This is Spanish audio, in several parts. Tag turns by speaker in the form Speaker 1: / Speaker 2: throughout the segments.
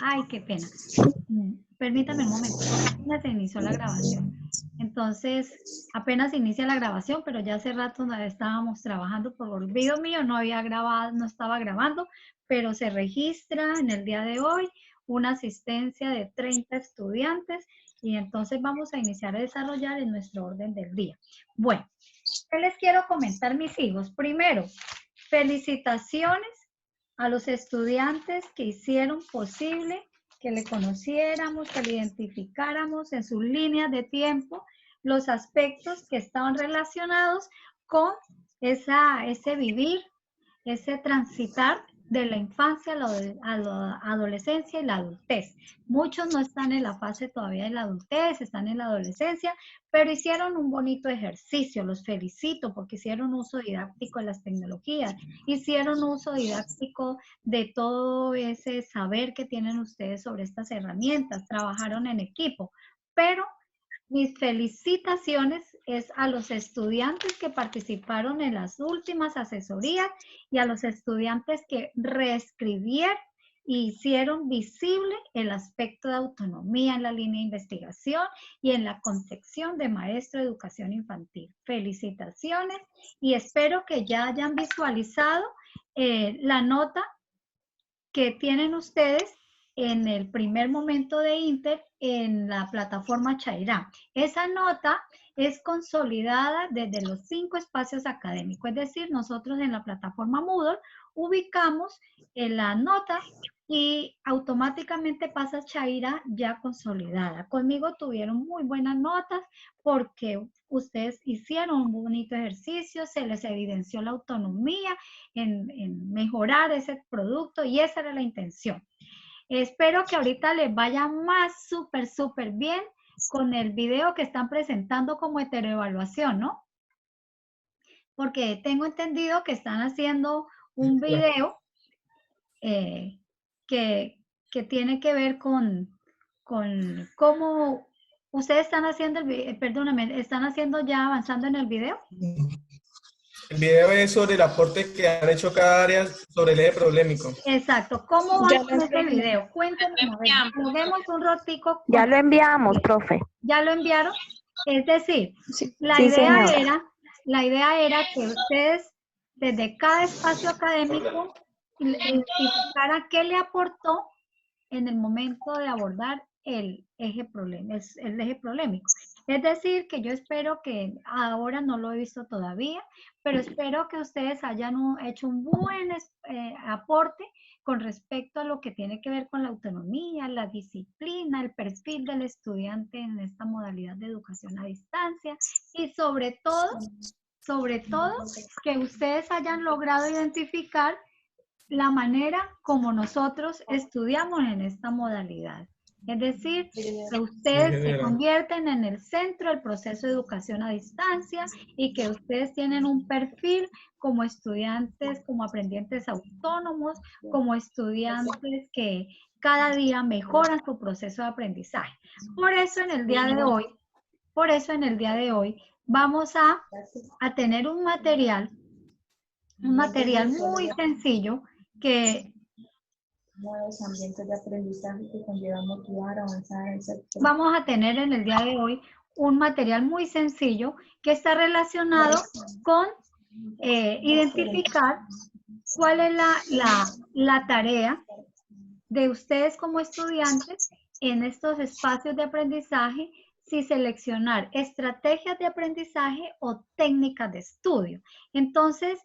Speaker 1: Ay, qué pena. Permítame un momento. Apenas se inició la grabación. Entonces, apenas inicia la grabación, pero ya hace rato no estábamos trabajando por olvido mío, no había grabado, no estaba grabando, pero se registra en el día de hoy una asistencia de 30 estudiantes y entonces vamos a iniciar a desarrollar en nuestro orden del día. Bueno, ¿qué les quiero comentar, mis hijos? Primero, felicitaciones a los estudiantes que hicieron posible que le conociéramos, que le identificáramos en sus líneas de tiempo los aspectos que estaban relacionados con ese vivir, ese transitar de la infancia a la adolescencia y la adultez. Muchos no están en la fase todavía de la adultez, están en la adolescencia, pero hicieron un bonito ejercicio, los felicito porque hicieron uso didáctico de las tecnologías, hicieron uso didáctico de todo ese saber que tienen ustedes sobre estas herramientas, trabajaron en equipo, pero mis felicitaciones es a los estudiantes que participaron en las últimas asesorías y a los estudiantes que reescribieron e hicieron visible el aspecto de autonomía en la línea de investigación y en la concepción de maestro de educación infantil. Felicitaciones y espero que ya hayan visualizado la nota que tienen ustedes en el primer momento de Inter en la plataforma Chairá. Esa nota es consolidada desde los 5 espacios académicos, es decir, nosotros en la plataforma Moodle ubicamos en la nota y automáticamente pasa Chaira ya consolidada. Conmigo tuvieron muy buenas notas porque ustedes hicieron un bonito ejercicio, se les evidenció la autonomía en mejorar ese producto y esa era la intención. Espero que ahorita les vaya más súper bien con el video que están presentando como heteroevaluación, ¿no? Porque tengo entendido que están haciendo un video que tiene que ver con cómo ustedes están haciendo perdóname, están haciendo ya avanzando en el video.
Speaker 2: El video es sobre el aporte que han hecho cada área sobre el eje problemático.
Speaker 1: Exacto. ¿Cómo va con ese video? Cuéntenos, a ver, juguemos un ratico.
Speaker 3: Ya lo enviamos, profe.
Speaker 1: ¿Ya lo enviaron? Es decir,
Speaker 3: Sí,
Speaker 1: la idea era que ustedes, desde cada espacio académico, identificaran qué le aportó en el momento de abordar el eje problemático. Es decir, que yo espero que ahora no lo he visto todavía, pero espero que ustedes hayan hecho un buen aporte con respecto a lo que tiene que ver con la autonomía, la disciplina, el perfil del estudiante en esta modalidad de educación a distancia y sobre todo, que ustedes hayan logrado identificar la manera como nosotros estudiamos en esta modalidad. Es decir, que ustedes se convierten en el centro del proceso de educación a distancia y que ustedes tienen un perfil como estudiantes, como aprendientes autónomos, como estudiantes que cada día mejoran su proceso de aprendizaje. Por eso en el día de hoy, vamos a tener un material muy sencillo que
Speaker 4: nuevos ambientes de aprendizaje que conllevan motivar, avanzar en el sector.
Speaker 1: Vamos a tener en el día de hoy un material muy sencillo que está relacionado con identificar cuál es la tarea de ustedes como estudiantes en estos espacios de aprendizaje, si seleccionar estrategias de aprendizaje o técnicas de estudio. Entonces,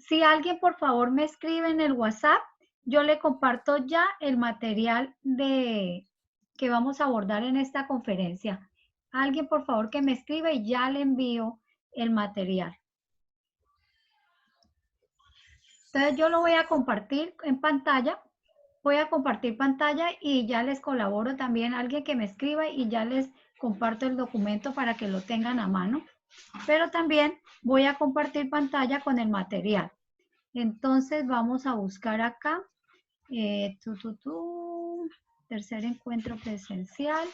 Speaker 1: si alguien por favor me escribe en el WhatsApp, yo le comparto ya el material que vamos a abordar en esta conferencia. Alguien por favor que me escriba y ya le envío el material. Entonces yo lo voy a compartir en pantalla. Voy a compartir pantalla y ya les colaboro también a alguien que me escriba y ya les comparto el documento para que lo tengan a mano. Pero también voy a compartir pantalla con el material. Entonces vamos a buscar acá. Tercer encuentro presencial.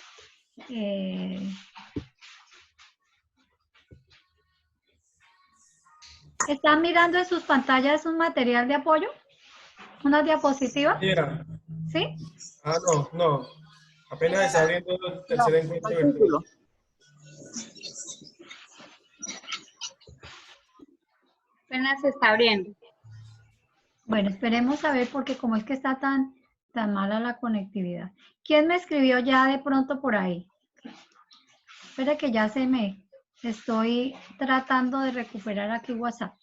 Speaker 1: ¿Están mirando en sus pantallas un material de apoyo? ¿Una diapositiva?
Speaker 2: Yeah.
Speaker 1: ¿Sí?
Speaker 2: Ah, no, no. Apenas está abriendo el tercer encuentro virtual.
Speaker 3: Apenas se está abriendo.
Speaker 1: Bueno, esperemos a ver porque como es que está tan mala la conectividad. ¿Quién me escribió ya de pronto por ahí? Espera que ya estoy tratando de recuperar aquí WhatsApp.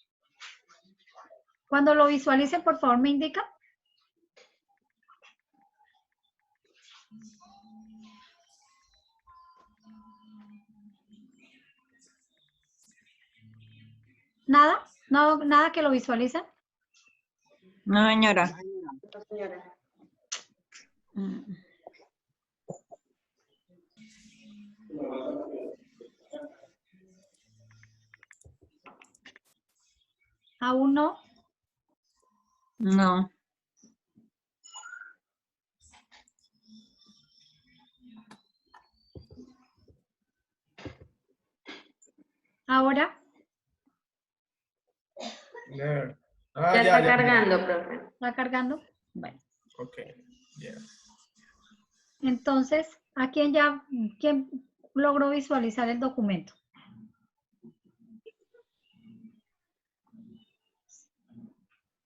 Speaker 1: Cuando lo visualicen, por favor, me indica. ¿Nada? ¿No, nada que lo visualicen?
Speaker 3: No, señora.
Speaker 1: ¿Aún no?
Speaker 3: No.
Speaker 1: ¿Ahora?
Speaker 2: Ya.
Speaker 3: Ya está cargando, profe.
Speaker 1: ¿Está cargando? Bueno.
Speaker 2: Ok, ya.
Speaker 1: Entonces, quién logró visualizar el documento?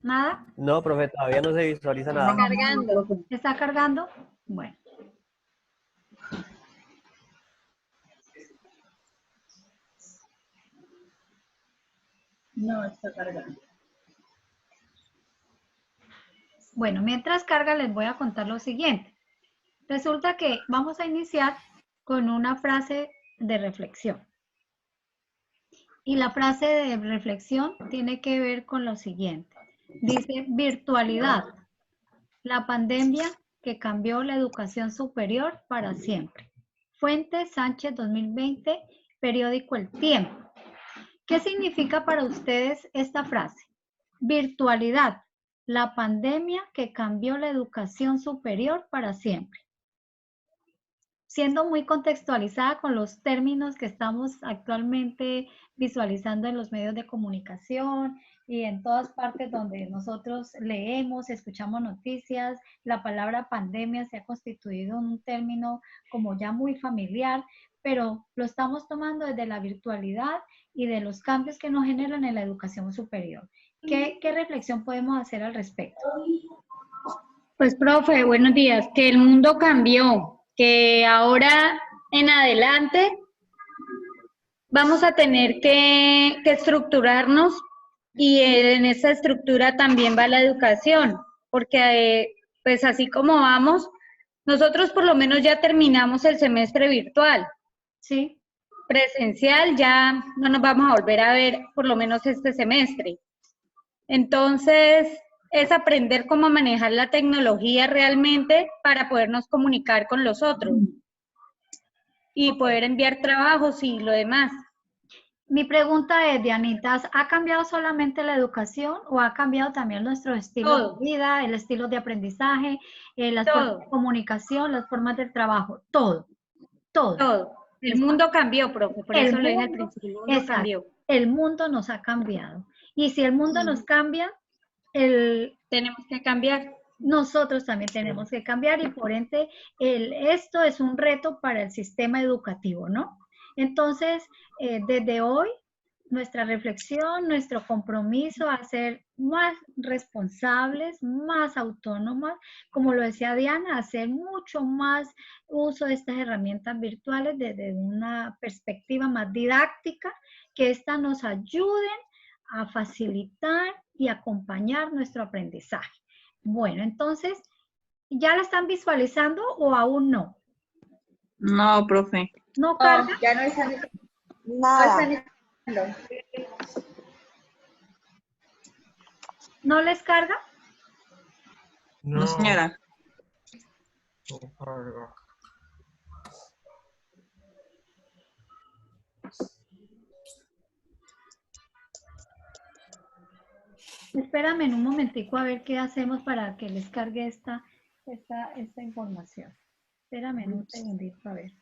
Speaker 1: ¿Nada?
Speaker 5: No, profe, todavía no se visualiza nada.
Speaker 3: Cargando.
Speaker 1: ¿Está cargando? Bueno.
Speaker 4: No, está cargando.
Speaker 1: Bueno, mientras carga les voy a contar lo siguiente. Resulta que vamos a iniciar con una frase de reflexión. Y la frase de reflexión tiene que ver con lo siguiente. Dice, virtualidad, la pandemia que cambió la educación superior para siempre. Fuente Sánchez 2020, periódico El Tiempo. ¿Qué significa para ustedes esta frase? Virtualidad, la pandemia que cambió la educación superior para siempre. Siendo muy contextualizada con los términos que estamos actualmente visualizando en los medios de comunicación y en todas partes donde nosotros leemos, escuchamos noticias, la palabra pandemia se ha constituido en un término como ya muy familiar, pero lo estamos tomando desde la virtualidad y de los cambios que nos generan en la educación superior. ¿Qué reflexión podemos hacer al respecto?
Speaker 3: Pues, profe, buenos días. Que el mundo cambió, que ahora en adelante vamos a tener que estructurarnos y en esa estructura también va la educación, porque pues así como vamos, nosotros por lo menos ya terminamos el semestre virtual.
Speaker 1: Sí.
Speaker 3: Presencial ya no nos vamos a volver a ver por lo menos este semestre. Entonces, es aprender cómo manejar la tecnología realmente para podernos comunicar con los otros y poder enviar trabajos y lo demás.
Speaker 1: Mi pregunta es, Dianita, ¿ha cambiado solamente la educación o ha cambiado también nuestro estilo de vida, el estilo de aprendizaje, las formas de comunicación, las formas de trabajo? Todo, todo.
Speaker 3: Todo. El mundo cambió, profe, por eso lo dije al principio, el mundo
Speaker 1: exacto,
Speaker 3: cambió.
Speaker 1: El mundo nos ha cambiado. Y si el mundo nos cambia,
Speaker 3: tenemos que cambiar.
Speaker 1: Nosotros también tenemos que cambiar y por ende esto es un reto para el sistema educativo, ¿no? Entonces, desde hoy, nuestra reflexión, nuestro compromiso a ser más responsables, más autónomas, como lo decía Diana, hacer mucho más uso de estas herramientas virtuales desde una perspectiva más didáctica, que éstas nos ayuden a facilitar y acompañar nuestro aprendizaje. Bueno, entonces, ¿ya la están visualizando o aún no?
Speaker 3: No, profe.
Speaker 1: ¿No carga?
Speaker 4: Ya no está.
Speaker 6: Nada.
Speaker 1: ¿No les carga?
Speaker 3: No, señora.
Speaker 2: No carga.
Speaker 1: Espérame en un momentico a ver qué hacemos para que les cargue esta información. Espérame en un segundito a ver.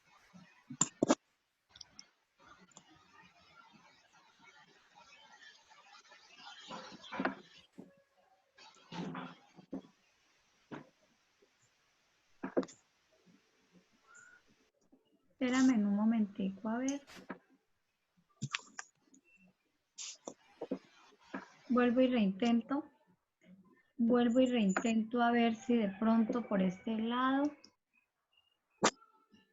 Speaker 1: Espérame en un momentico, a ver. Vuelvo y reintento. Vuelvo y reintento a ver si de pronto por este lado.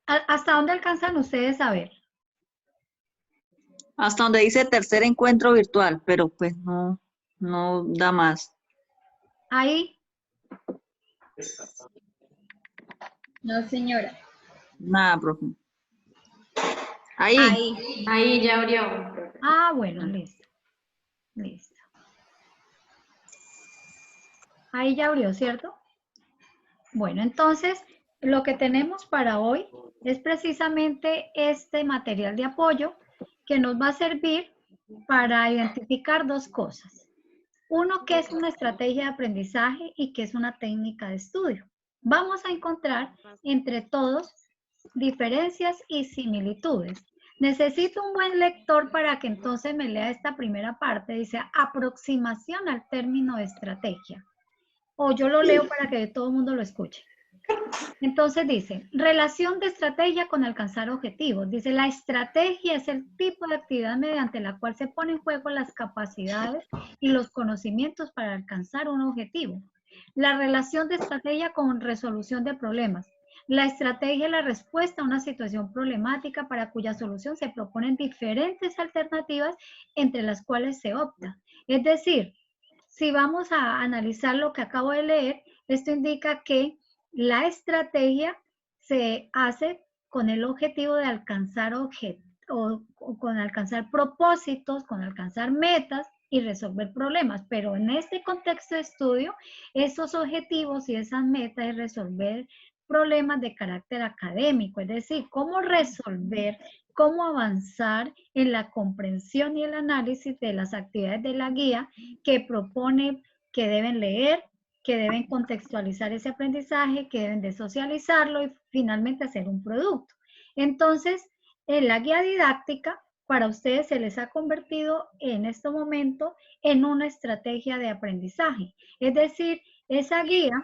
Speaker 1: ¿Hasta dónde alcanzan ustedes a ver?
Speaker 7: Hasta donde dice tercer encuentro virtual, pero pues no, no da más.
Speaker 1: Ahí.
Speaker 3: No, señora.
Speaker 7: Nada, profe. Ahí.
Speaker 3: Ahí ya abrió.
Speaker 1: Ah, bueno, listo. Listo. Ahí ya abrió, ¿cierto? Bueno, entonces, lo que tenemos para hoy es precisamente este material de apoyo que nos va a servir para identificar dos cosas. Uno, qué es una estrategia de aprendizaje y qué es una técnica de estudio. Vamos a encontrar entre todos diferencias y similitudes. Necesito un buen lector para que entonces me lea esta primera parte. Dice aproximación al término de estrategia. O yo lo leo para que todo el mundo lo escuche. Entonces dice, relación de estrategia con alcanzar objetivos. Dice, la estrategia es el tipo de actividad mediante la cual se pone en juego las capacidades y los conocimientos para alcanzar un objetivo. La relación de estrategia con resolución de problemas. La estrategia es la respuesta a una situación problemática para cuya solución se proponen diferentes alternativas entre las cuales se opta. Es decir, si vamos a analizar lo que acabo de leer, esto indica que la estrategia se hace con el objetivo de alcanzar o con alcanzar propósitos, con alcanzar metas y resolver problemas. Pero en este contexto de estudio, esos objetivos y esas metas es resolver problemas de carácter académico, es decir, cómo resolver, cómo avanzar en la comprensión y el análisis de las actividades de la guía que propone que deben leer, que deben contextualizar ese aprendizaje, que deben de socializarlo y finalmente hacer un producto. Entonces, en la guía didáctica, para ustedes se les ha convertido en este momento en una estrategia de aprendizaje. Es decir, esa guía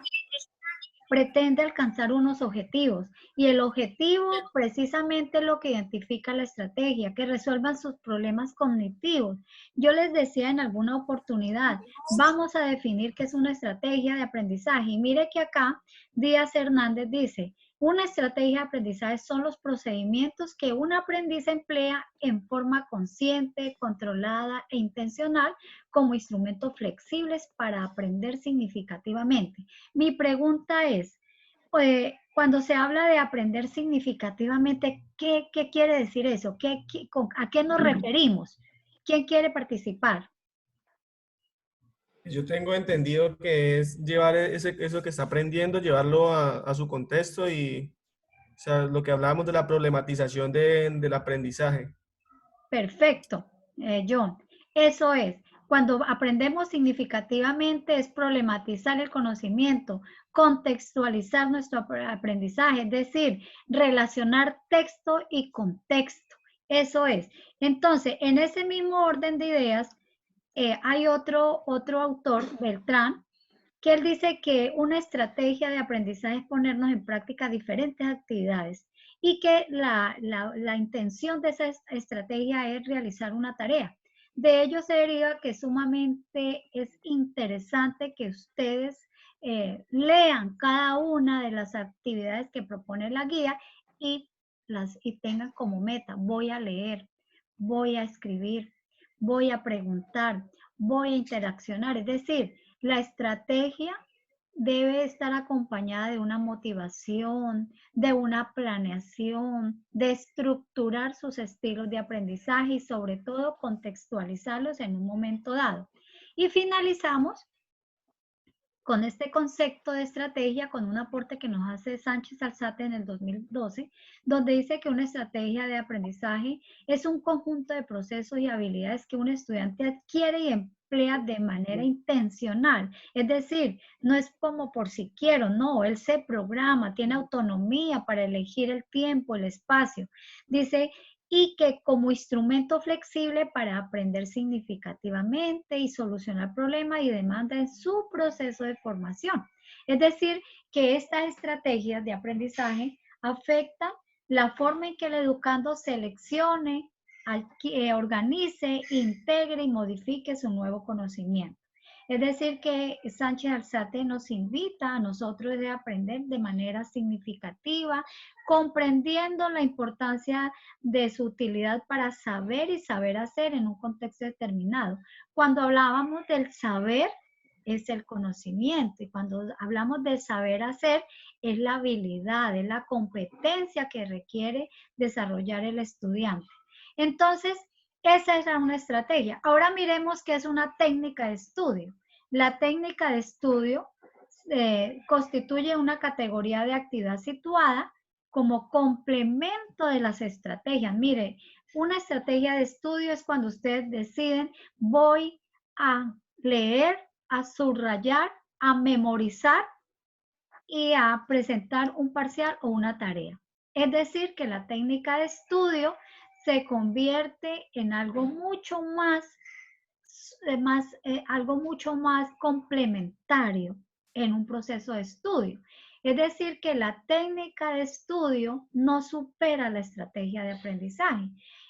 Speaker 1: pretende alcanzar unos objetivos y el objetivo precisamente es lo que identifica la estrategia, que resuelvan sus problemas cognitivos. Yo les decía en alguna oportunidad, vamos a definir qué es una estrategia de aprendizaje y mire que acá Díaz Hernández dice, una estrategia de aprendizaje son los procedimientos que un aprendiz emplea en forma consciente, controlada e intencional como instrumentos flexibles para aprender significativamente. Mi pregunta es, cuando se habla de aprender significativamente, ¿qué quiere decir eso? ¿A qué nos referimos? ¿Quién quiere participar?
Speaker 2: Yo tengo entendido que es llevar eso que está aprendiendo, llevarlo a su contexto y, o sea, lo que hablábamos de la problematización del aprendizaje.
Speaker 1: Perfecto, John. Eso es. Cuando aprendemos significativamente es problematizar el conocimiento, contextualizar nuestro aprendizaje, es decir, relacionar texto y contexto. Eso es. Entonces, en ese mismo orden de ideas, hay otro autor, Beltrán, que él dice que una estrategia de aprendizaje es ponernos en práctica diferentes actividades y que la intención de esa estrategia es realizar una tarea. De ello se deriva que sumamente es interesante que ustedes lean cada una de las actividades que propone la guía y tengan como meta, voy a leer, voy a escribir, voy a preguntar, voy a interaccionar. Es decir, la estrategia debe estar acompañada de una motivación, de una planeación, de estructurar sus estilos de aprendizaje y sobre todo contextualizarlos en un momento dado. Y finalizamos con este concepto de estrategia, con un aporte que nos hace Sánchez Alzate en el 2012, donde dice que una estrategia de aprendizaje es un conjunto de procesos y habilidades que un estudiante adquiere y emplea de manera intencional. Es decir, no es como por si quiero, no, él se programa, tiene autonomía para elegir el tiempo, el espacio. Dice, y que como instrumento flexible para aprender significativamente y solucionar problemas y demandas en su proceso de formación. Es decir, que estas estrategias de aprendizaje afectan la forma en que el educando seleccione, organice, integre y modifique su nuevo conocimiento. Es decir, que Sánchez Alzate nos invita a nosotros a aprender de manera significativa, comprendiendo la importancia de su utilidad para saber y saber hacer en un contexto determinado. Cuando hablábamos del saber, es el conocimiento, y cuando hablamos del saber hacer, es la habilidad, es la competencia que requiere desarrollar el estudiante. Entonces, esa es una estrategia. Ahora miremos qué es una técnica de estudio. La técnica de estudio constituye una categoría de actividad situada como complemento de las estrategias. Mire, una estrategia de estudio es cuando ustedes deciden, voy a leer, a subrayar, a memorizar y a presentar un parcial o una tarea. Es decir, que la técnica de estudio se convierte en algo mucho más complementario en un proceso de estudio. Es decir, que la técnica de estudio no supera la estrategia de aprendizaje.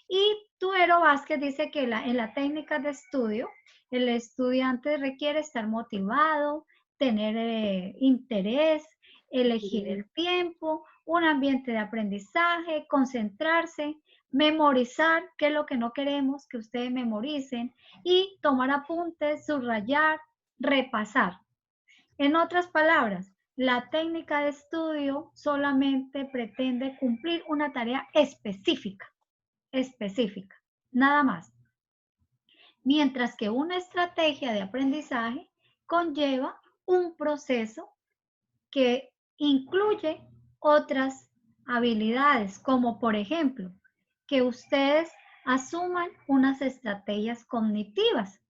Speaker 1: Y Tuero Vázquez dice que en la técnica de estudio, el estudiante requiere estar motivado, tener interés, elegir el tiempo, un ambiente de aprendizaje, concentrarse, memorizar, que es lo que no queremos que ustedes memoricen, y tomar apuntes, subrayar, repasar. En otras palabras, la técnica de estudio solamente pretende cumplir una tarea específica, nada más. Mientras que una estrategia de aprendizaje conlleva un proceso que incluye otras habilidades, como por ejemplo, que ustedes asuman unas estrategias cognitivas.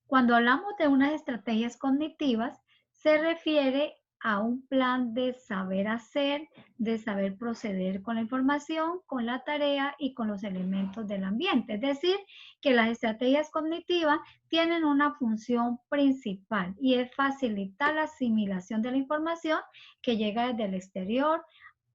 Speaker 1: Cuando hablamos de unas estrategias cognitivas, se refiere a un plan de saber hacer, de saber proceder con la información, con la tarea y con los elementos del ambiente. Es decir, que las estrategias cognitivas tienen una función principal y es facilitar la asimilación de la información que llega desde el exterior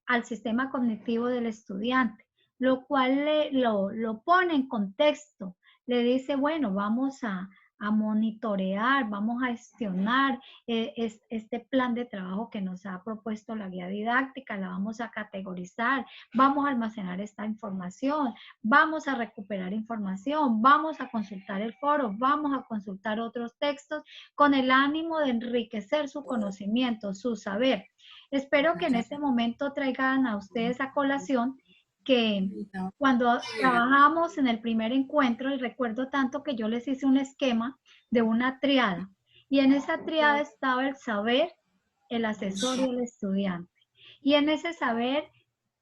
Speaker 1: al sistema cognitivo del estudiante, lo cual lo pone en contexto, le dice, bueno, vamos a monitorear, vamos a gestionar este plan de trabajo que nos ha propuesto la guía didáctica, la vamos a categorizar, vamos a almacenar esta información, vamos a recuperar información, vamos a consultar el foro, vamos a consultar otros textos con el ánimo de enriquecer su conocimiento, su saber. Espero que en este momento traigan a ustedes a colación que cuando trabajamos en el primer encuentro, y recuerdo tanto que yo les hice un esquema de una triada, y en esa triada estaba el saber, el asesor y el estudiante. Y en ese saber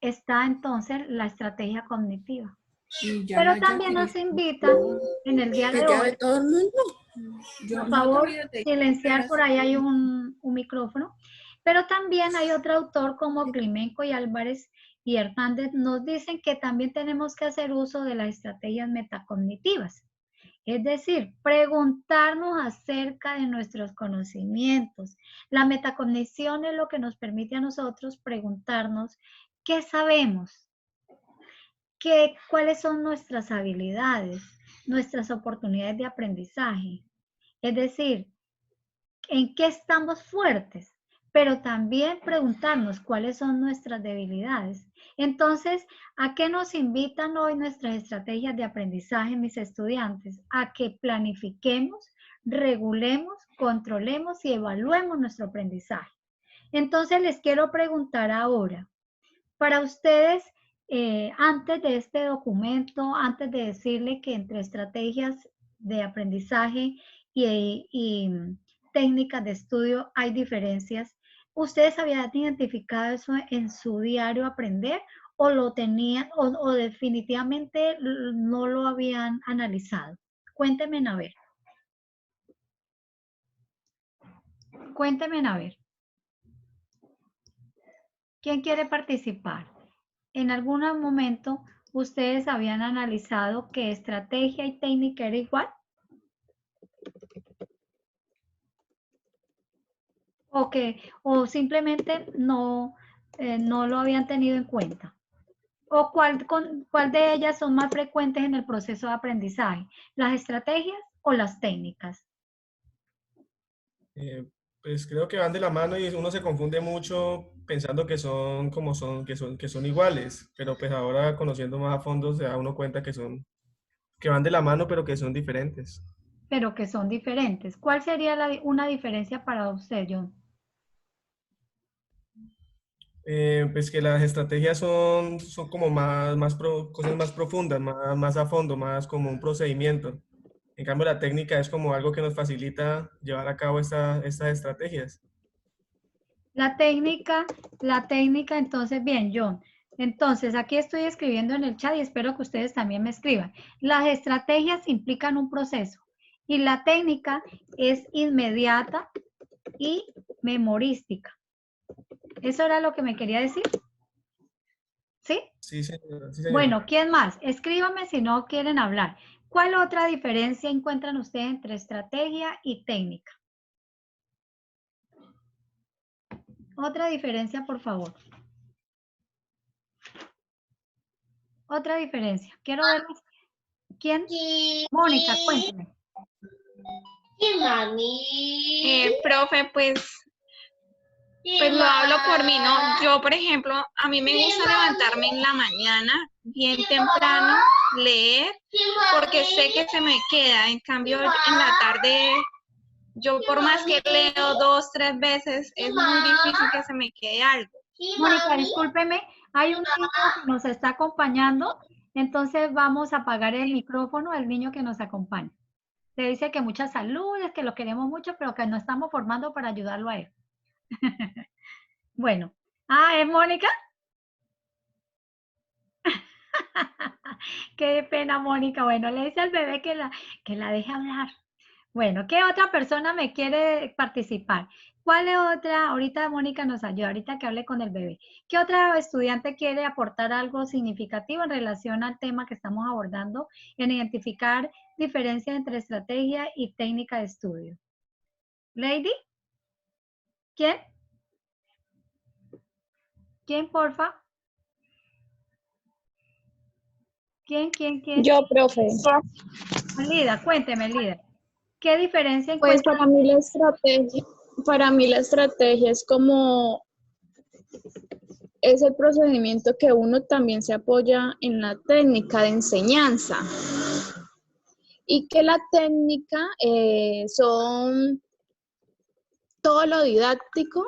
Speaker 1: está entonces la estrategia cognitiva. Pero también nos invita en el día de hoy, por favor, silenciar, por ahí hay un micrófono, pero también hay otro autor como Climenco y Álvarez y Hernández nos dicen que también tenemos que hacer uso de las estrategias metacognitivas. Es decir, preguntarnos acerca de nuestros conocimientos. La metacognición es lo que nos permite a nosotros preguntarnos qué sabemos, cuáles son nuestras habilidades, nuestras oportunidades de aprendizaje. Es decir, en qué estamos fuertes, pero también preguntarnos cuáles son nuestras debilidades. Entonces, ¿a qué nos invitan hoy nuestras estrategias de aprendizaje, mis estudiantes? A que planifiquemos, regulemos, controlemos y evaluemos nuestro aprendizaje. Entonces, les quiero preguntar ahora, para ustedes, antes de este documento, antes de decirle que entre estrategias de aprendizaje y técnicas de estudio hay diferencias, ¿ustedes habían identificado eso en su diario aprender o lo tenían o definitivamente no lo habían analizado? Cuéntenme a ver. Cuéntenme a ver. ¿Quién quiere participar? ¿En algún momento ustedes habían analizado que estrategia y técnica era igual? O simplemente no lo habían tenido en cuenta. ¿O cuál de ellas son más frecuentes en el proceso de aprendizaje? ¿Las estrategias o las técnicas?
Speaker 2: Pues creo que van de la mano y uno se confunde mucho pensando que son como que son iguales, pero pues ahora conociendo más a fondo se da uno cuenta que van de la mano, pero que son diferentes.
Speaker 1: Pero que son diferentes. ¿Cuál sería una diferencia para usted, John?
Speaker 2: Pues que las estrategias son como cosas más profundas, más a fondo, más como un procedimiento. En cambio, la técnica es como algo que nos facilita llevar a cabo estas estrategias.
Speaker 1: La técnica, entonces, bien, John. Entonces, aquí estoy escribiendo en el chat y espero que ustedes también me escriban. Las estrategias implican un proceso y la técnica es inmediata y memorística. ¿Eso era lo que me quería decir? ¿Sí?
Speaker 2: Sí, señora. Sí, señora.
Speaker 1: Bueno, ¿quién más? Escríbame si no quieren hablar. ¿Cuál otra diferencia encuentran ustedes entre estrategia y técnica? Otra diferencia, por favor. Otra diferencia. Quiero ver. ¿Quién? Mónica, cuéntame.
Speaker 8: Profe, pues lo hablo por mí, ¿no? Yo, por ejemplo, a mí me gusta levantarme en la mañana, bien temprano, leer, porque sé que se me queda. En cambio, en la tarde, yo por más que leo 2, 3 veces, es muy difícil que se me quede algo.
Speaker 1: Mónica, discúlpeme, hay un niño que nos está acompañando, entonces vamos a apagar el micrófono al niño que nos acompaña. Le dice que muchas saludes, que lo queremos mucho, pero que no estamos formando para ayudarlo a él. Bueno. ¿Es Mónica? Qué pena, Mónica. Bueno, le dice al bebé que la deje hablar. Bueno, ¿qué otra persona me quiere participar? ¿Cuál otra? Ahorita Mónica nos ayuda, ahorita que hable con el bebé. ¿Qué otra estudiante quiere aportar algo significativo en relación al tema que estamos abordando, en identificar diferencias entre estrategia y técnica de estudio? ¿Lady? ¿Quién? ¿Quién, porfa? ¿Quién?
Speaker 9: Yo, profe.
Speaker 1: Lida, cuénteme, Lida. ¿Qué diferencia
Speaker 9: Pues
Speaker 1: encuentra?
Speaker 9: para mí la estrategia es como es el procedimiento que uno también se apoya en la técnica de enseñanza. Y que la técnica son todo lo didáctico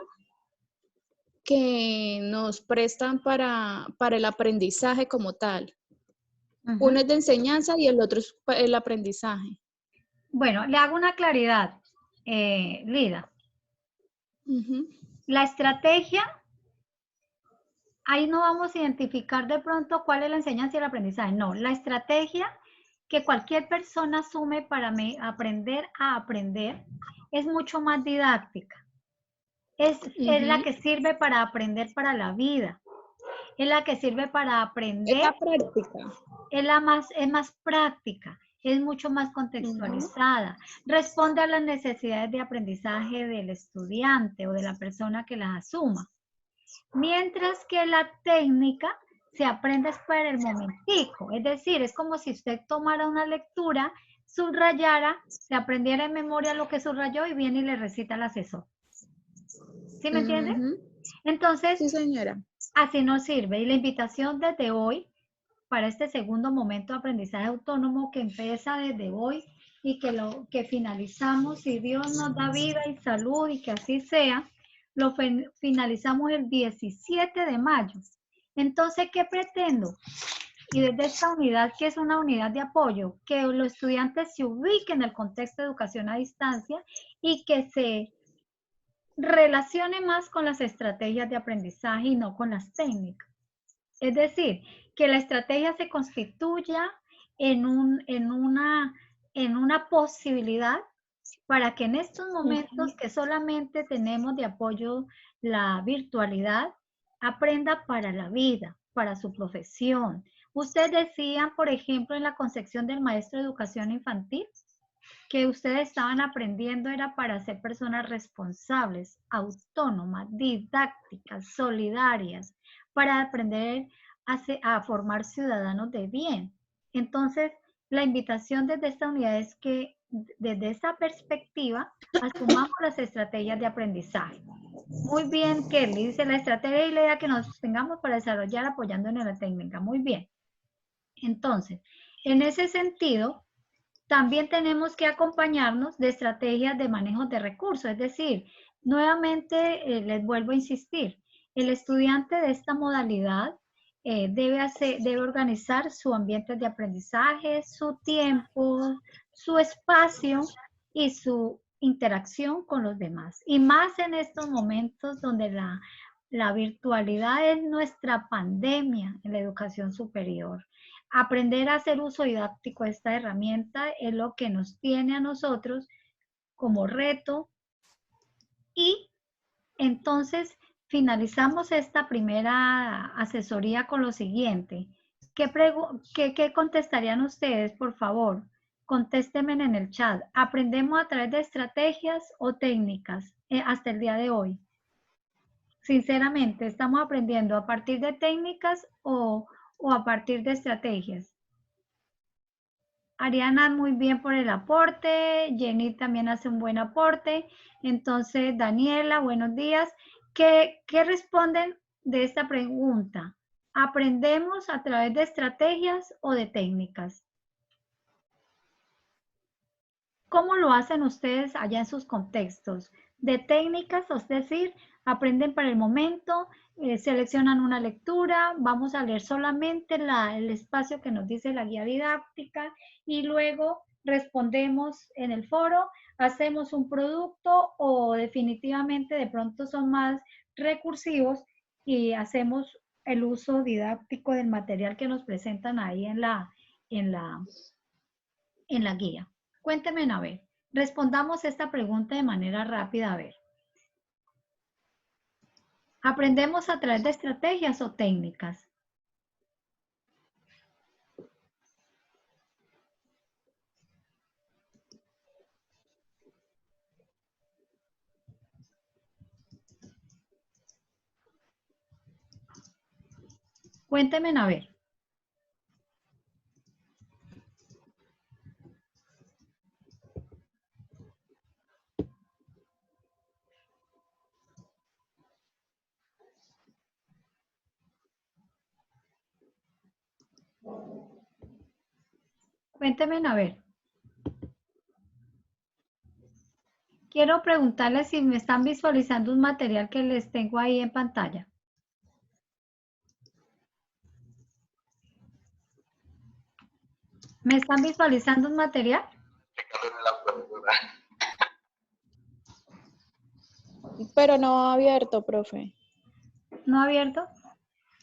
Speaker 9: que nos prestan para el aprendizaje como tal. Uno es de enseñanza y el otro es el aprendizaje.
Speaker 1: Bueno, le hago una claridad, Lida. La estrategia, ahí no vamos a identificar de pronto cuál es la enseñanza y el aprendizaje. No, la estrategia que cualquier persona asume para aprender a aprender es mucho más didáctica. Es la que sirve para aprender para la vida. Es la que sirve para aprender.
Speaker 9: Es la práctica.
Speaker 1: Es más práctica. Es mucho más contextualizada. Responde a las necesidades de aprendizaje del estudiante o de la persona que las asuma. Mientras que la técnica se aprende para el momentico. Es decir, es como si usted tomara una lectura, subrayara, se aprendiera en memoria lo que subrayó y viene y le recita al asesor. ¿Sí me entiende? Entonces,
Speaker 9: sí, señora.
Speaker 1: Así nos sirve. Y la invitación desde hoy para este segundo momento de aprendizaje autónomo que empieza desde hoy y que finalizamos, si Dios nos da vida y salud y que así sea, lo finalizamos el 17 de mayo. Entonces, ¿qué pretendo? Y desde esta unidad, que es una unidad de apoyo, que los estudiantes se ubiquen en el contexto de educación a distancia y que se relacione más con las estrategias de aprendizaje y no con las técnicas. Es decir, que la estrategia se constituya en una posibilidad para que en estos momentos que solamente tenemos de apoyo la virtualidad, aprenda para la vida, para su profesión. Ustedes decían, por ejemplo, en la concepción del maestro de educación infantil, que ustedes estaban aprendiendo era para ser personas responsables, autónomas, didácticas, solidarias, para aprender a formar ciudadanos de bien. Entonces, la invitación desde esta unidad es que desde esa perspectiva asumamos las estrategias de aprendizaje. Muy bien, Kelly, dice la estrategia y la idea que nos tengamos para desarrollar apoyando en la técnica. Muy bien. Entonces, en ese sentido, también tenemos que acompañarnos de estrategias de manejo de recursos, es decir, nuevamente les vuelvo a insistir, el estudiante de esta modalidad debe organizar su ambiente de aprendizaje, su tiempo, su espacio y su interacción con los demás. Y más en estos momentos donde la virtualidad es nuestra pandemia en la educación superior. Aprender a hacer uso didáctico de esta herramienta es lo que nos tiene a nosotros como reto. Y entonces finalizamos esta primera asesoría con lo siguiente. ¿Qué contestarían ustedes, por favor? Contéstenme en el chat. ¿Aprendemos a través de estrategias o técnicas hasta el día de hoy? Sinceramente, ¿estamos aprendiendo a partir de técnicas o a partir de estrategias? Ariana, muy bien por el aporte. Jenny también hace un buen aporte. Entonces, Daniela, buenos días. ¿Qué responden de esta pregunta? ¿Aprendemos a través de estrategias o de técnicas? ¿Cómo lo hacen ustedes allá en sus contextos? ¿De técnicas, es decir, aprenden para el momento, seleccionan una lectura, vamos a leer solamente el espacio que nos dice la guía didáctica y luego respondemos en el foro, hacemos un producto o definitivamente de pronto son más recursivos y hacemos el uso didáctico del material que nos presentan ahí en la guía? Cuéntenme, a ver, respondamos esta pregunta de manera rápida, a ver. ¿Aprendemos a través de estrategias o técnicas? Cuéntenme, a ver. Cuéntenme, a ver. Quiero preguntarles si me están visualizando un material que les tengo ahí en pantalla. ¿Me están visualizando un material?
Speaker 9: Pero no abierto, profe.
Speaker 1: ¿No abierto?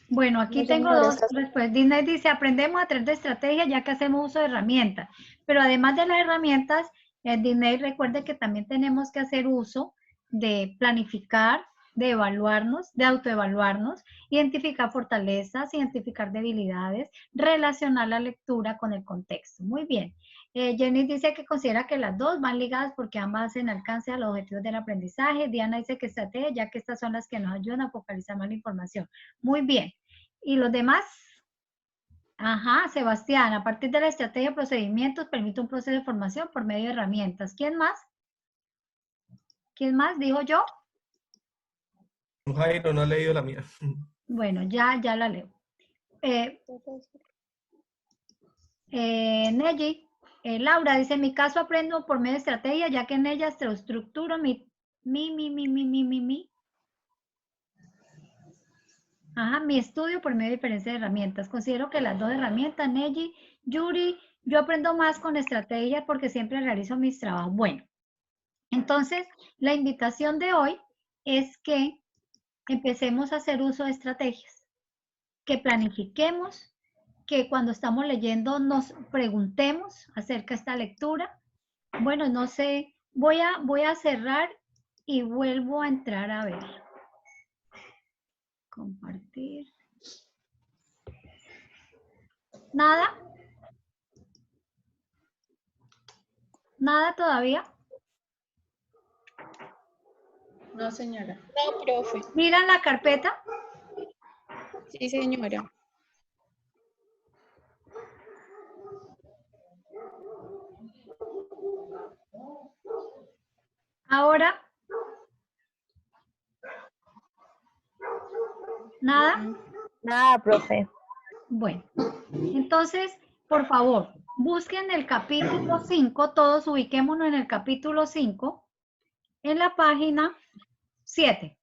Speaker 1: Bueno, aquí
Speaker 9: No,
Speaker 1: tengo
Speaker 9: señora,
Speaker 1: dos respuestas. Disney dice, aprendemos a través de estrategias ya que hacemos uso de herramientas. Pero además de las herramientas, Disney recuerde que también tenemos que hacer uso de planificar, de evaluarnos, de autoevaluarnos, identificar fortalezas, identificar debilidades, relacionar la lectura con el contexto. Muy bien. Jenny dice que considera que las dos van ligadas porque ambas hacen alcance a los objetivos del aprendizaje. Diana dice que estrategia, ya que estas son las que nos ayudan a focalizar más la información. Muy bien. ¿Y los demás? Ajá, Sebastián, a partir de la estrategia de procedimientos permite un proceso de formación por medio de herramientas. ¿Quién más? ¿Quién más? ¿Dijo yo?
Speaker 2: Jairo, no ha leído la mía.
Speaker 1: Bueno, ya la leo. Neji, Laura dice, en mi caso aprendo por medio de estrategia, ya que en ellas te estructuro mi. Ajá, mi estudio por medio de diferentes herramientas. Considero que las dos herramientas, Neji, Yuri, yo aprendo más con estrategias porque siempre realizo mis trabajos. Bueno, entonces la invitación de hoy es que empecemos a hacer uso de estrategias, que planifiquemos, que cuando estamos leyendo nos preguntemos acerca de esta lectura. Bueno, no sé, voy a cerrar y vuelvo a entrar a ver. Compartir. ¿Nada? ¿Nada todavía?
Speaker 9: No, señora. No, profe.
Speaker 1: ¿Miran la carpeta?
Speaker 9: Sí, señora.
Speaker 1: Ahora, ¿nada?
Speaker 10: Nada, profe.
Speaker 1: Bueno, entonces, por favor, busquen el capítulo 5, todos ubiquémonos en el capítulo 5, en la página 7.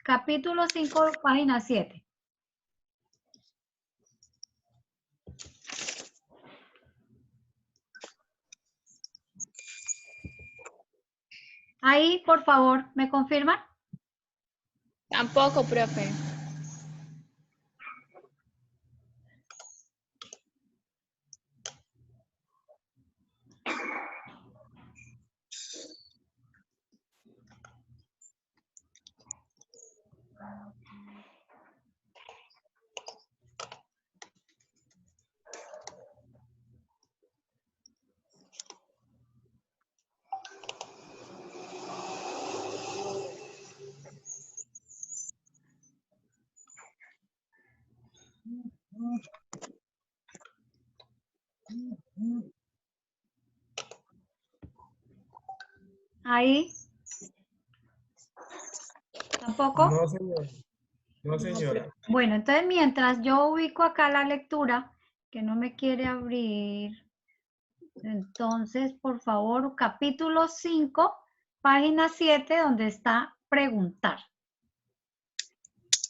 Speaker 1: Capítulo 5, página 7. Ahí, por favor, ¿me confirman?
Speaker 9: Tampoco, profe.
Speaker 1: Ahí. ¿Tampoco?
Speaker 2: No, señora. No, señora.
Speaker 1: Bueno, entonces mientras yo ubico acá la lectura, que no me quiere abrir, entonces, por favor, capítulo 5, página 7, donde está preguntar.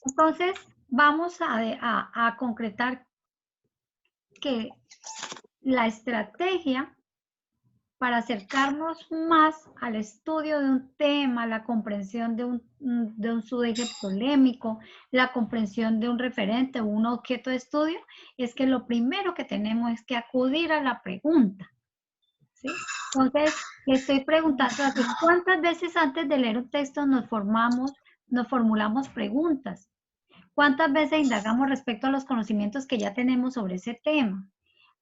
Speaker 1: Entonces, vamos a concretar que la estrategia para acercarnos más al estudio de un tema, la comprensión de un subeje polémico, la comprensión de un referente o un objeto de estudio, es que lo primero que tenemos es que acudir a la pregunta. ¿Sí? Entonces, le estoy preguntando, ¿cuántas veces antes de leer un texto nos formulamos preguntas? ¿Cuántas veces indagamos respecto a los conocimientos que ya tenemos sobre ese tema?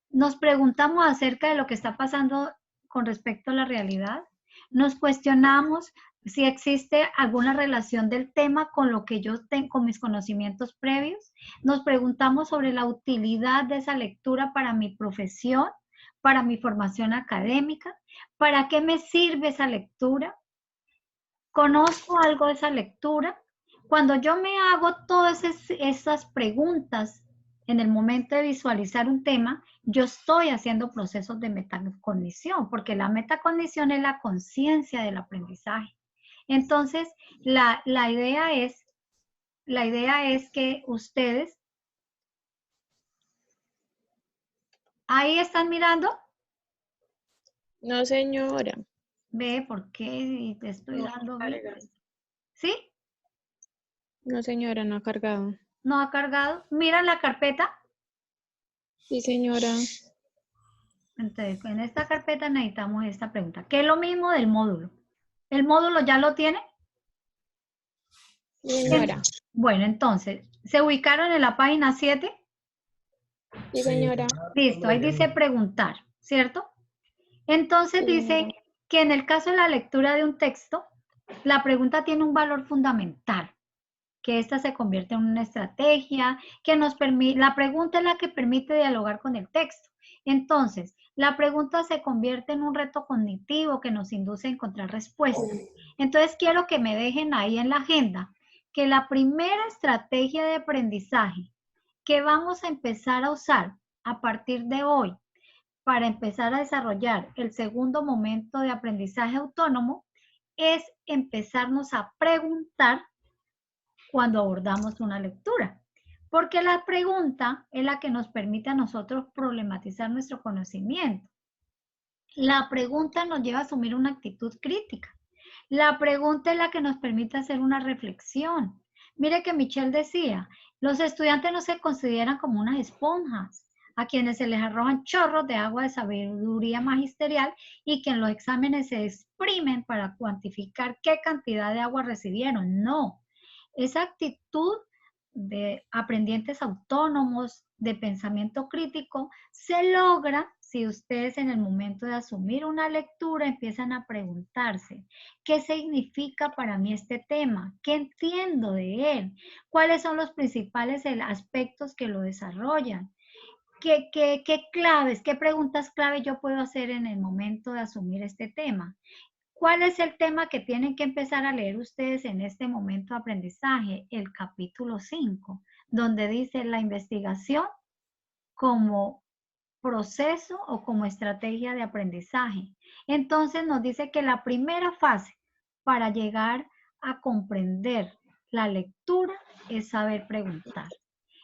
Speaker 1: ¿Nos preguntamos acerca de lo que está pasando con respecto a la realidad? ¿Nos cuestionamos si existe alguna relación del tema con lo que yo tengo, con mis conocimientos previos? ¿Nos preguntamos sobre la utilidad de esa lectura para mi profesión, para mi formación académica? ¿Para qué me sirve esa lectura? ¿Conozco algo de esa lectura? Cuando yo me hago todas esas preguntas en el momento de visualizar un tema, yo estoy haciendo procesos de metacognición, porque la metacognición es la conciencia del aprendizaje. Entonces, la idea es que ustedes, ¿ahí están mirando?
Speaker 9: No, señora.
Speaker 1: Ve, ¿por qué te estoy dando? ¿Sí?
Speaker 9: No, señora, no ha cargado.
Speaker 1: ¿No ha cargado? ¿Miran la carpeta?
Speaker 9: Sí, señora.
Speaker 1: Entonces, en esta carpeta necesitamos esta pregunta, que es lo mismo del módulo. ¿El módulo ya lo tiene?
Speaker 9: Sí, señora.
Speaker 1: Bueno, entonces, ¿se ubicaron en la página 7?
Speaker 9: Sí, señora.
Speaker 1: Listo, ahí dice preguntar, ¿cierto? Entonces dice que en el caso de la lectura de un texto, la pregunta tiene un valor fundamental, que esta se convierte en una estrategia, que nos permite, la pregunta es la que permite dialogar con el texto. Entonces, la pregunta se convierte en un reto cognitivo que nos induce a encontrar respuestas. Entonces, quiero que me dejen ahí en la agenda que la primera estrategia de aprendizaje que vamos a empezar a usar a partir de hoy para empezar a desarrollar el segundo momento de aprendizaje autónomo es empezarnos a preguntar cuando abordamos una lectura. Porque la pregunta es la que nos permite a nosotros problematizar nuestro conocimiento. La pregunta nos lleva a asumir una actitud crítica. La pregunta es la que nos permite hacer una reflexión. Mire que Michelle decía, los estudiantes no se consideran como unas esponjas, a quienes se les arrojan chorros de agua de sabiduría magisterial y que en los exámenes se exprimen para cuantificar qué cantidad de agua recibieron. No, esa actitud de aprendientes autónomos, de pensamiento crítico, se logra si ustedes en el momento de asumir una lectura empiezan a preguntarse, ¿qué significa para mí este tema? ¿Qué entiendo de él? ¿Cuáles son los principales aspectos que lo desarrollan? ¿Qué claves, qué preguntas clave yo puedo hacer en el momento de asumir este tema? ¿Cuál es el tema que tienen que empezar a leer ustedes en este momento de aprendizaje? El capítulo 5, donde dice la investigación como proceso o como estrategia de aprendizaje. Entonces nos dice que la primera fase para llegar a comprender la lectura es saber preguntar.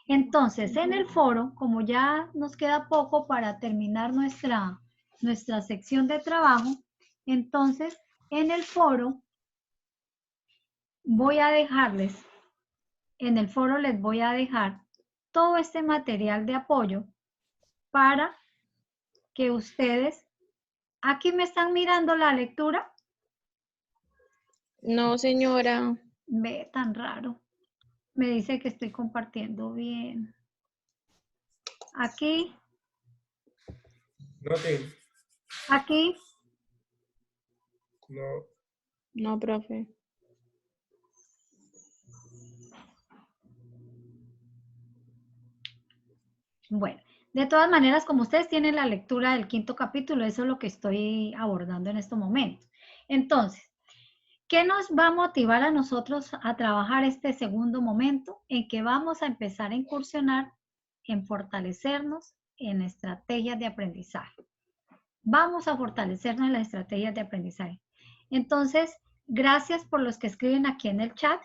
Speaker 1: Entonces, en el foro, como ya nos queda poco para terminar nuestra sección de trabajo, entonces en el foro voy a dejarles, les voy a dejar todo este material de apoyo para que ustedes, ¿aquí me están mirando la lectura?
Speaker 9: No, señora.
Speaker 1: Ve, tan raro. Me dice que estoy compartiendo bien. Aquí.
Speaker 2: No, Tim.
Speaker 1: Aquí.
Speaker 2: No.
Speaker 9: No, profe.
Speaker 1: Bueno, de todas maneras, como ustedes tienen la lectura del 5º capítulo, eso es lo que estoy abordando en este momento. Entonces, ¿qué nos va a motivar a nosotros a trabajar este segundo momento? En que vamos a empezar a incursionar en fortalecernos en estrategias de aprendizaje. Vamos a fortalecernos en las estrategias de aprendizaje. Entonces, gracias por los que escriben aquí en el chat.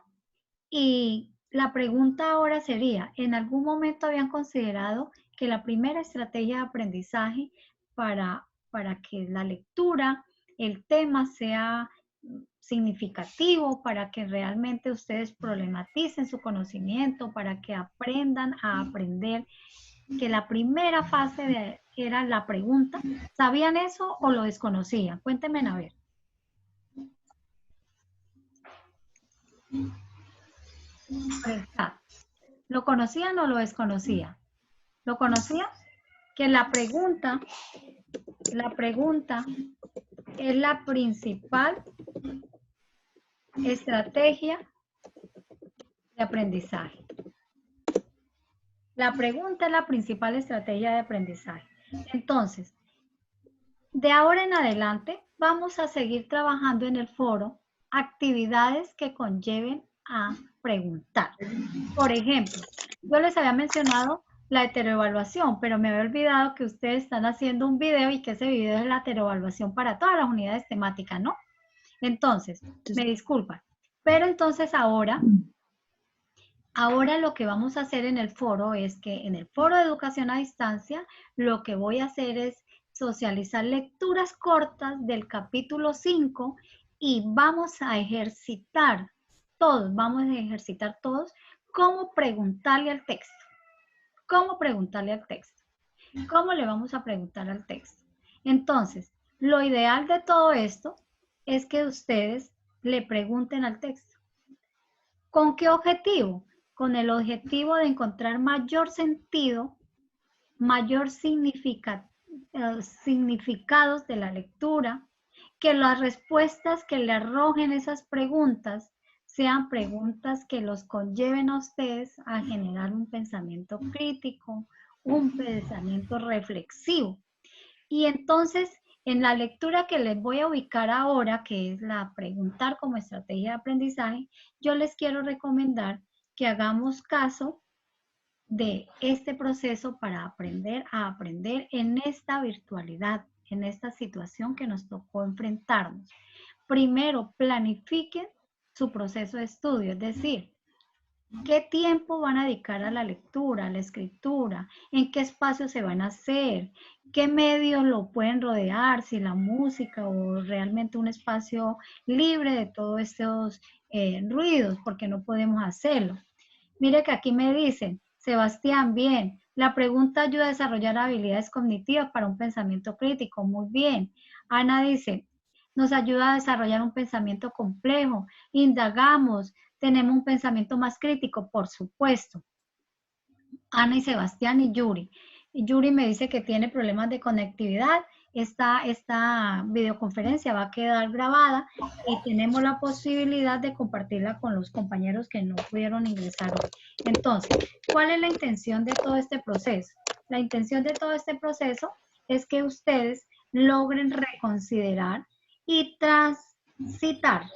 Speaker 1: Y la pregunta ahora sería, ¿en algún momento habían considerado que la primera estrategia de aprendizaje para que la lectura, el tema sea significativo, para que realmente ustedes problematicen su conocimiento, para que aprendan a aprender, que la primera fase era la pregunta? ¿Sabían eso o lo desconocían? Cuéntenme a ver. ¿Lo conocían o lo desconocían? ¿Lo conocían? Que la pregunta es la principal estrategia de aprendizaje. La pregunta es la principal estrategia de aprendizaje. Entonces, de ahora en adelante, vamos a seguir trabajando en el foro actividades que conlleven a preguntar. Por ejemplo, yo les había mencionado la heteroevaluación, pero me había olvidado que ustedes están haciendo un video y que ese video es la heteroevaluación para todas las unidades temáticas, ¿no? Entonces, me disculpan, pero entonces ahora lo que vamos a hacer en el foro es que en el foro de educación a distancia, lo que voy a hacer es socializar lecturas cortas del capítulo 5 y vamos a ejercitar todos cómo preguntarle al texto. ¿Cómo preguntarle al texto? ¿Cómo le vamos a preguntar al texto? Entonces, lo ideal de todo esto es que ustedes le pregunten al texto. ¿Con qué objetivo? Con el objetivo de encontrar mayor sentido, mayor significados de la lectura, que las respuestas que le arrojen esas preguntas sean preguntas que los conlleven a ustedes a generar un pensamiento crítico, un pensamiento reflexivo. Y entonces, en la lectura que les voy a ubicar ahora, que es la preguntar como estrategia de aprendizaje, yo les quiero recomendar que hagamos caso de este proceso para aprender a aprender en esta virtualidad, en esta situación que nos tocó enfrentarnos. Primero, planifiquen su proceso de estudio, es decir, ¿qué tiempo van a dedicar a la lectura, a la escritura? ¿En qué espacio se van a hacer? ¿Qué medios lo pueden rodear? Si la música o realmente un espacio libre de todos estos ruidos, porque no podemos hacerlo. Mire que aquí me dicen, Sebastián, bien, la pregunta ayuda a desarrollar habilidades cognitivas para un pensamiento crítico, muy bien. Ana dice, nos ayuda a desarrollar un pensamiento complejo, indagamos, tenemos un pensamiento más crítico, por supuesto. Ana y Sebastián y Yuri. Y Yuri me dice que tiene problemas de conectividad. Esta videoconferencia va a quedar grabada y tenemos la posibilidad de compartirla con los compañeros que no pudieron ingresar hoy. Entonces, ¿cuál es la intención de todo este proceso? La intención de todo este proceso es que ustedes logren reconsiderar y citar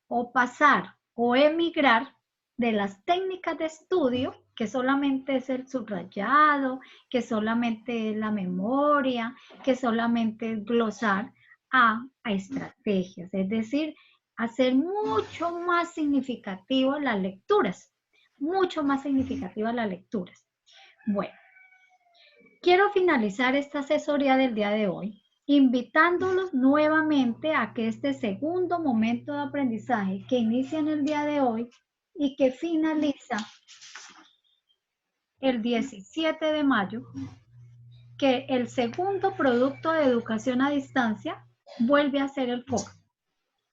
Speaker 1: o pasar o emigrar de las técnicas de estudio, que solamente es el subrayado, que solamente es la memoria, que solamente es glosar, a estrategias, es decir, hacer mucho más significativas las lecturas, mucho más significativas las lecturas. Bueno, quiero finalizar esta asesoría del día de hoy invitándolos nuevamente a que este segundo momento de aprendizaje que inicia en el día de hoy y que finaliza el 17 de mayo, que el segundo producto de educación a distancia vuelve a ser el foro.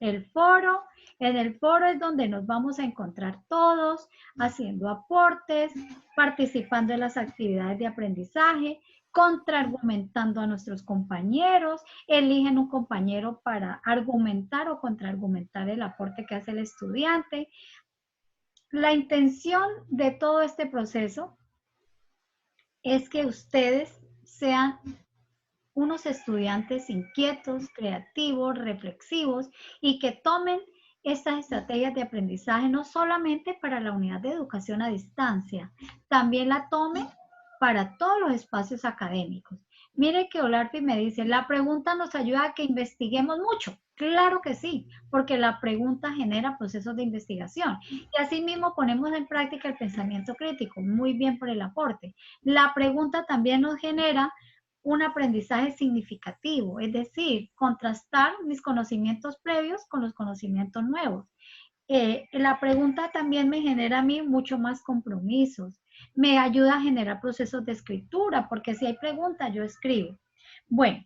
Speaker 1: El foro, en el foro es donde nos vamos a encontrar todos haciendo aportes, participando en las actividades de aprendizaje, contraargumentando a nuestros compañeros, eligen un compañero para argumentar o contraargumentar el aporte que hace el estudiante. La intención de todo este proceso es que ustedes sean unos estudiantes inquietos, creativos, reflexivos y que tomen estas estrategias de aprendizaje no solamente para la unidad de educación a distancia, también la tomen para todos los espacios académicos. Mire que Olarfi me dice, la pregunta nos ayuda a que investiguemos mucho. Claro que sí, porque la pregunta genera procesos de investigación. Y asimismo ponemos en práctica el pensamiento crítico. Muy bien por el aporte. La pregunta también nos genera un aprendizaje significativo, es decir, contrastar mis conocimientos previos con los conocimientos nuevos. La pregunta también me genera a mí mucho más compromisos, me ayuda a generar procesos de escritura, porque si hay preguntas yo escribo. Bueno,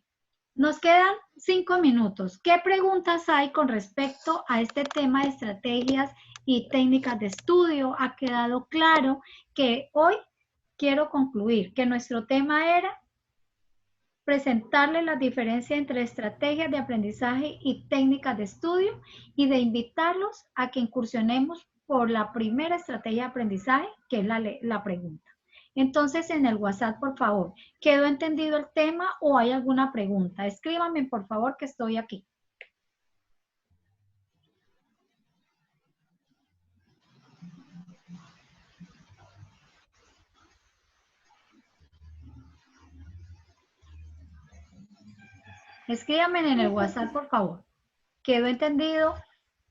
Speaker 1: nos quedan 5 minutos. ¿Qué preguntas hay con respecto a este tema de estrategias y técnicas de estudio? Ha quedado claro que hoy quiero concluir que nuestro tema era presentarles la diferencia entre estrategias de aprendizaje y técnicas de estudio y de invitarlos a que incursionemos por la primera estrategia de aprendizaje, que es la pregunta. Entonces, en el WhatsApp, por favor, ¿quedó entendido el tema o hay alguna pregunta? Escríbanme, por favor, que estoy aquí. Escríbanme en el WhatsApp, por favor. ¿Quedó entendido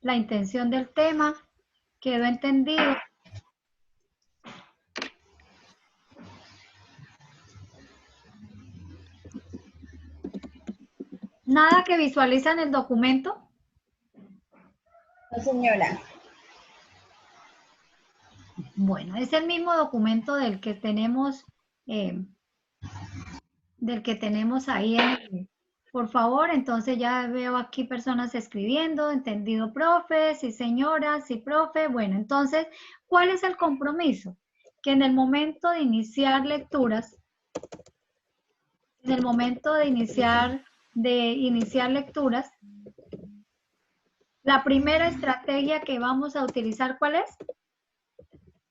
Speaker 1: la intención del tema? ¿Quedó entendido? ¿Nada que visualizan en el documento?
Speaker 4: No, señora.
Speaker 1: Bueno, es el mismo documento del que tenemos ahí. Por favor, entonces ya veo aquí personas escribiendo, entendido, profe, sí señora, sí profe. Bueno, entonces, ¿cuál es el compromiso? Que en el momento de iniciar lecturas, en el momento de iniciar lecturas, la primera estrategia que vamos a utilizar, ¿cuál es?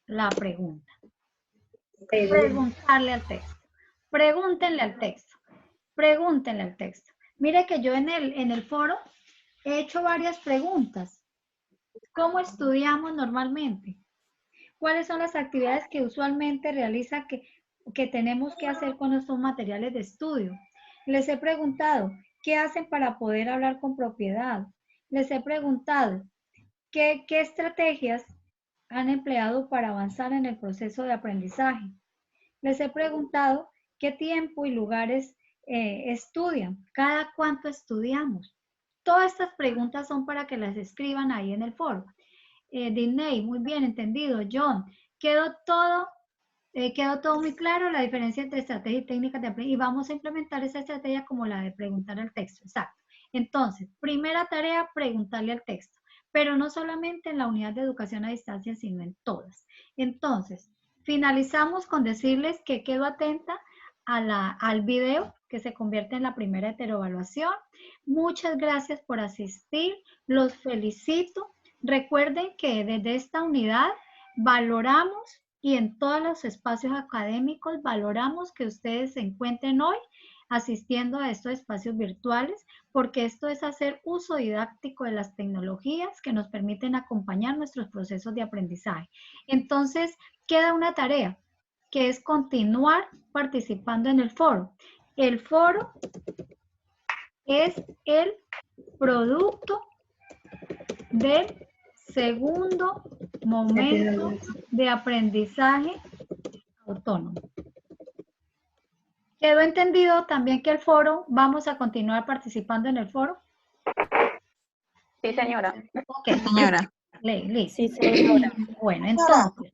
Speaker 1: La pregunta. Preguntarle al texto. Pregúntenle al texto. Pregúntenle al texto. Mire que yo en el foro he hecho varias preguntas. ¿Cómo estudiamos normalmente? ¿Cuáles son las actividades que usualmente realiza que tenemos que hacer con nuestros materiales de estudio? Les he preguntado, ¿qué hacen para poder hablar con propiedad? Les he preguntado, ¿qué estrategias han empleado para avanzar en el proceso de aprendizaje? Les he preguntado, ¿qué tiempo y lugares estudian? ¿Cada cuánto estudiamos? Todas estas preguntas son para que las escriban ahí en el foro. Disney, muy bien entendido. John, quedó todo muy claro la diferencia entre estrategia y técnicas de aprendizaje. Y vamos a implementar esa estrategia como la de preguntar al texto. Exacto. Entonces, primera tarea, preguntarle al texto. Pero no solamente en la unidad de educación a distancia, sino en todas. Entonces, finalizamos con decirles que quedo atenta al video que se convierte en la primera heteroevaluación. Muchas gracias por asistir. Los felicito. Recuerden que desde esta unidad valoramos y en todos los espacios académicos valoramos que ustedes se encuentren hoy asistiendo a estos espacios virtuales, porque esto es hacer uso didáctico de las tecnologías que nos permiten acompañar nuestros procesos de aprendizaje. Entonces, queda una tarea, que es continuar participando en el foro. El foro es el producto del segundo momento de aprendizaje autónomo. ¿Quedó entendido también que el foro, vamos a continuar participando en el foro?
Speaker 6: Sí, señora.
Speaker 1: Ok,
Speaker 7: Señora.
Speaker 1: listo.
Speaker 6: Sí, señora.
Speaker 1: Bueno, entonces,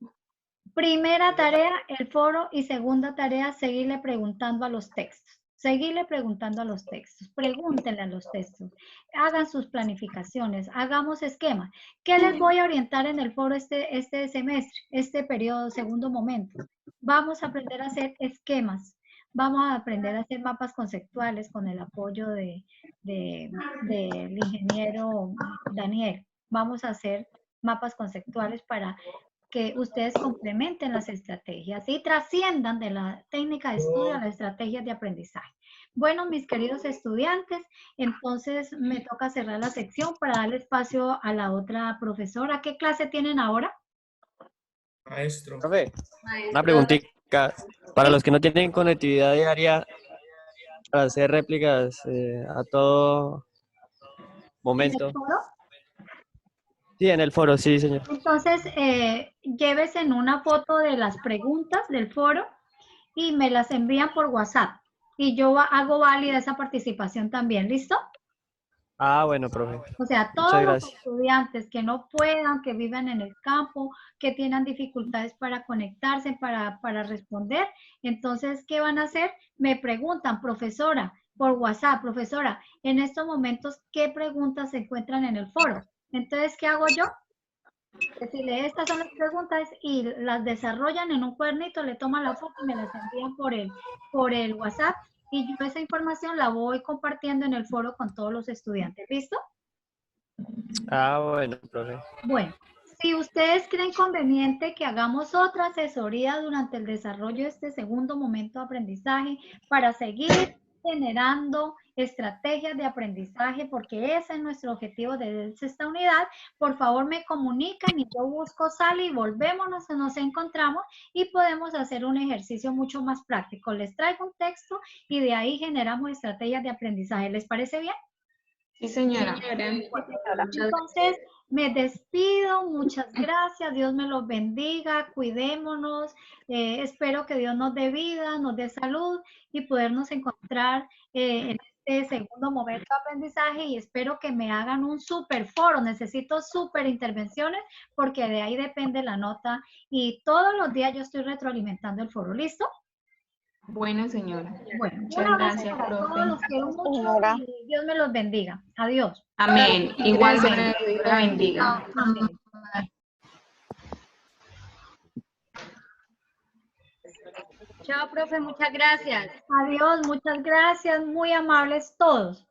Speaker 1: primera tarea, el foro, y segunda tarea, seguirle preguntando a los textos. Seguirle preguntando a los textos. Pregúntenle a los textos. Hagan sus planificaciones. Hagamos esquemas. ¿Qué les voy a orientar en el foro este semestre, este periodo, segundo momento? Vamos a aprender a hacer esquemas. Vamos a aprender a hacer mapas conceptuales con el apoyo del ingeniero Daniel. Vamos a hacer mapas conceptuales para que ustedes complementen las estrategias y trasciendan de la técnica de estudio a las estrategias de aprendizaje. Bueno, mis queridos estudiantes, entonces me toca cerrar la sección para darle espacio a la otra profesora. ¿Qué clase tienen ahora?
Speaker 2: Maestro.
Speaker 5: Profe, una preguntita. Para los que no tienen conectividad diaria, para hacer réplicas a todo momento.
Speaker 1: ¿En el foro?
Speaker 5: Sí, en el foro, sí, señor.
Speaker 1: Entonces, llévese en una foto de las preguntas del foro y me las envían por WhatsApp. Y yo hago válida esa participación también, ¿listo?
Speaker 5: Ah, bueno, profe.
Speaker 1: O sea,
Speaker 5: Muchas
Speaker 1: todos los
Speaker 5: gracias.
Speaker 1: estudiantes que no puedan, que vivan en el campo, que tengan dificultades para conectarse, para responder, entonces, ¿qué van a hacer? Me preguntan, profesora, por WhatsApp, profesora, en estos momentos, ¿qué preguntas se encuentran en el foro? Entonces, ¿qué hago yo? Decirle, estas son las preguntas y las desarrollan en un cuadernito, le toman la foto y me las envían por el WhatsApp y yo esa información la voy compartiendo en el foro con todos los estudiantes. ¿Listo?
Speaker 5: Ah, bueno, profe.
Speaker 1: Bueno, si ustedes creen conveniente que hagamos otra asesoría durante el desarrollo de este segundo momento de aprendizaje para seguir generando estrategias de aprendizaje, porque ese es nuestro objetivo de esta unidad, por favor me comunican y yo busco sala y volvemos, nos encontramos y podemos hacer un ejercicio mucho más práctico. Les traigo un texto y de ahí generamos estrategias de aprendizaje. ¿Les parece bien?
Speaker 9: Sí, señora.
Speaker 1: Entonces, me despido, muchas gracias, Dios me los bendiga, cuidémonos, espero que Dios nos dé vida, nos dé salud y podernos encontrar en este segundo momento de aprendizaje y espero que me hagan un super foro, necesito super intervenciones porque de ahí depende la nota y todos los días yo estoy retroalimentando el foro, ¿listo?
Speaker 9: Bueno, señora.
Speaker 1: Bueno,
Speaker 9: Muchas
Speaker 1: un abrazo
Speaker 9: gracias,
Speaker 1: para
Speaker 9: profe.
Speaker 1: todos, los quiero mucho
Speaker 6: Señora.
Speaker 1: y Dios me los bendiga. Adiós.
Speaker 9: Amén. Igualmente, Dios la bendiga.
Speaker 1: Amén.
Speaker 3: Chao, profe, muchas gracias.
Speaker 1: Adiós, muchas gracias, muy amables todos.